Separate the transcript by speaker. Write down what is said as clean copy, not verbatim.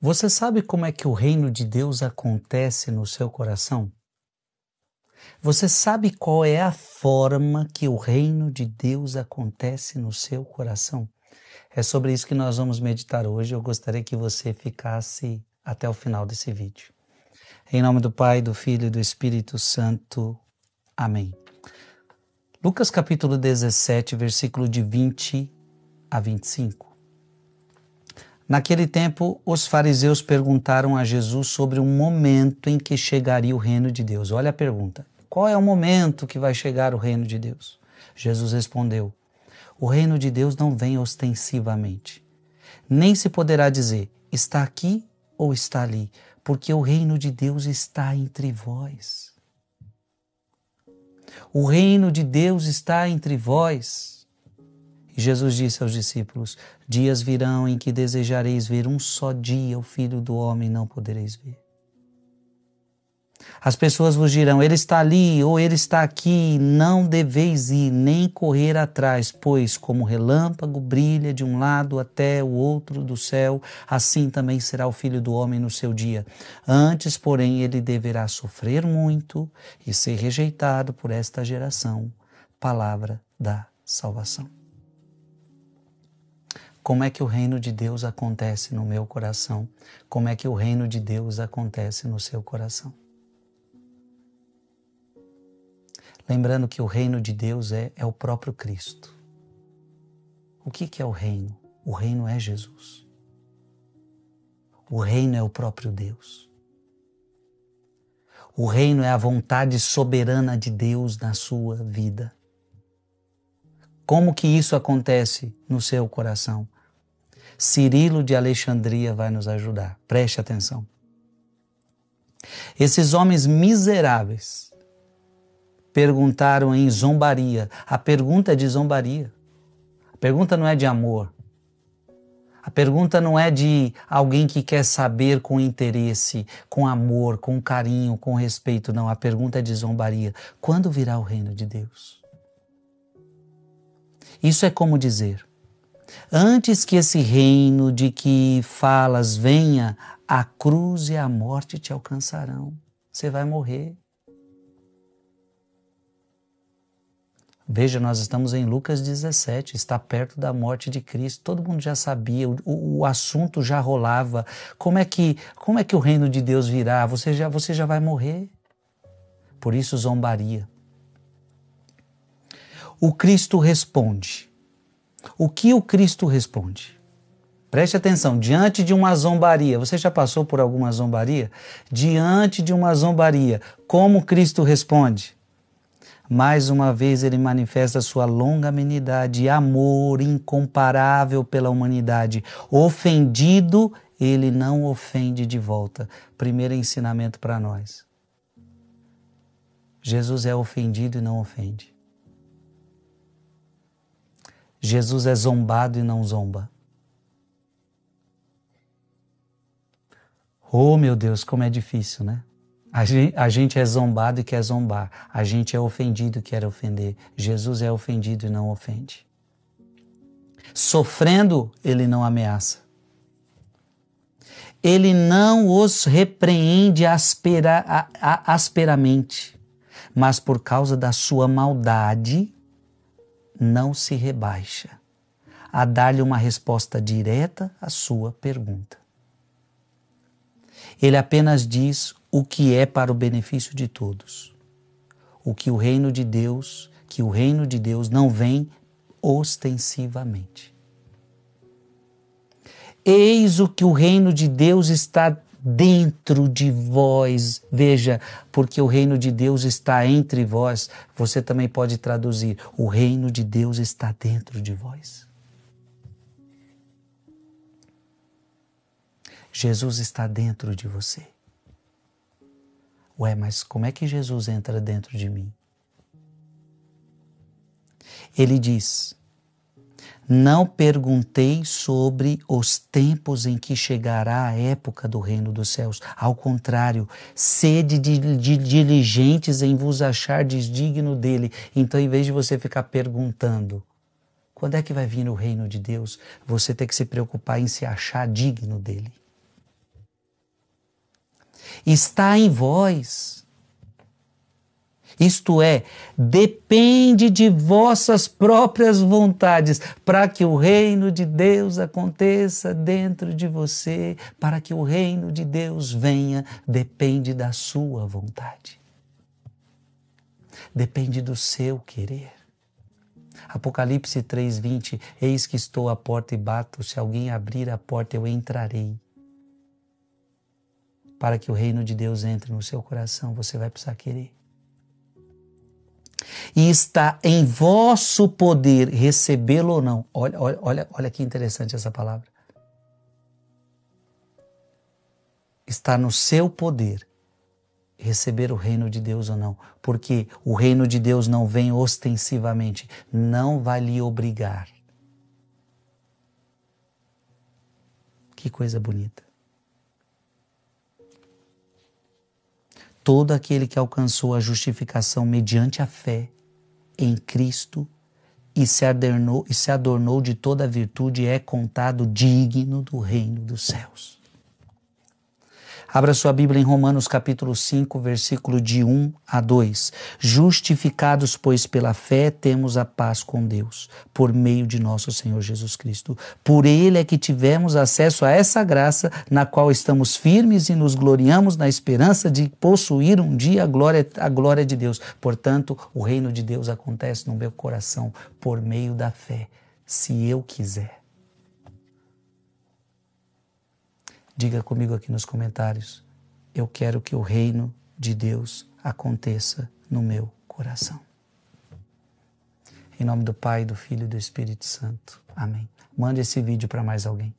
Speaker 1: Você sabe como é que o reino de Deus acontece no seu coração? Você sabe qual é a forma que o reino de Deus acontece no seu coração? É sobre isso que nós vamos meditar hoje. Eu gostaria que você ficasse até o final desse vídeo. Em nome do Pai, do Filho e do Espírito Santo. Amém. Lucas capítulo 17, versículo de 20 a 25. Naquele tempo, os fariseus perguntaram a Jesus sobre o momento em que chegaria o reino de Deus. Olha a pergunta. Qual é o momento que vai chegar o reino de Deus? Jesus respondeu: o reino de Deus não vem ostensivamente. Nem se poderá dizer, está aqui ou está ali, porque o reino de Deus está entre vós. O reino de Deus está entre vós. E Jesus disse aos discípulos: dias virão em que desejareis ver um só dia o Filho do Homem e não podereis ver. As pessoas vos dirão, ele está ali ou ele está aqui, não deveis ir nem correr atrás, pois como relâmpago brilha de um lado até o outro do céu, assim também será o Filho do Homem no seu dia. Antes, porém, ele deverá sofrer muito e ser rejeitado por esta geração. Palavra da salvação. Como é que o reino de Deus acontece no meu coração? Como é que o reino de Deus acontece no seu coração? Lembrando que o reino de Deus é o próprio Cristo. O que é o reino? O reino é Jesus. O reino é o próprio Deus. O reino é a vontade soberana de Deus na sua vida. Como que isso acontece no seu coração? Cirilo de Alexandria vai nos ajudar. Preste atenção. Esses homens miseráveis perguntaram em zombaria. A pergunta é de zombaria. A pergunta não é de amor. A pergunta não é de alguém que quer saber com interesse, com amor, com carinho, com respeito. Não, a pergunta é de zombaria. Quando virá o reino de Deus? Isso é como dizer, antes que esse reino de que falas venha, a cruz e a morte te alcançarão. Você vai morrer. Veja, nós estamos em Lucas 17, está perto da morte de Cristo. Todo mundo já sabia, o assunto já rolava. Como é que o reino de Deus virá? Você já vai morrer. Por isso zombaria. O Cristo responde. O que o Cristo responde? Preste atenção, diante de uma zombaria, você já passou por alguma zombaria? Diante de uma zombaria, como Cristo responde? Mais uma vez ele manifesta sua longanimidade e amor incomparável pela humanidade. Ofendido, ele não ofende de volta. Primeiro ensinamento para nós. Jesus é ofendido e não ofende. Jesus é zombado e não zomba. Oh, meu Deus, como é difícil, né? A gente é zombado e quer zombar. A gente é ofendido e quer ofender. Jesus é ofendido e não ofende. Sofrendo, ele não ameaça. Ele não os repreende asperamente, mas por causa da sua maldade, não se rebaixa a dar-lhe uma resposta direta à sua pergunta. Ele apenas diz o que é para o benefício de todos. Que o reino de Deus não vem ostensivamente. Eis o que o reino de Deus está dentro de vós. Veja, porque o reino de Deus está entre vós. Você também pode traduzir, o reino de Deus está dentro de vós. Jesus está dentro de você. Ué, mas como é que Jesus entra dentro de mim? Ele diz, não perguntei sobre os tempos em que chegará a época do reino dos céus. Ao contrário, sede de diligentes em vos achardes digno dele. Então, em vez de você ficar perguntando, quando é que vai vir o reino de Deus? Você tem que se preocupar em se achar digno dele. está em vós. Isto é, depende de vossas próprias vontades para que o reino de Deus aconteça dentro de você, para que o reino de Deus venha, depende da sua vontade. Depende do seu querer. Apocalipse 3:20, eis que estou à porta e bato, se alguém abrir a porta eu entrarei. Para que o reino de Deus entre no seu coração, você vai precisar querer. E está em vosso poder recebê-lo ou não. Olha que interessante essa palavra. Está no seu poder receber o reino de Deus ou não. Porque o reino de Deus não vem ostensivamente, não vai lhe obrigar. Que coisa bonita. Todo aquele que alcançou a justificação mediante a fé em Cristo e se adornou de toda a virtude é contado digno do reino dos céus. Abra sua Bíblia em Romanos capítulo 5, versículo de 1 a 2. Justificados, pois, pela fé, temos a paz com Deus, por meio de nosso Senhor Jesus Cristo. Por Ele é que tivemos acesso a essa graça, na qual estamos firmes e nos gloriamos na esperança de possuir um dia a glória de Deus. Portanto, o reino de Deus acontece no meu coração por meio da fé, se eu quiser. Diga comigo aqui nos comentários, eu quero que o reino de Deus aconteça no meu coração. Em nome do Pai, do Filho e do Espírito Santo. Amém. Mande esse vídeo para mais alguém.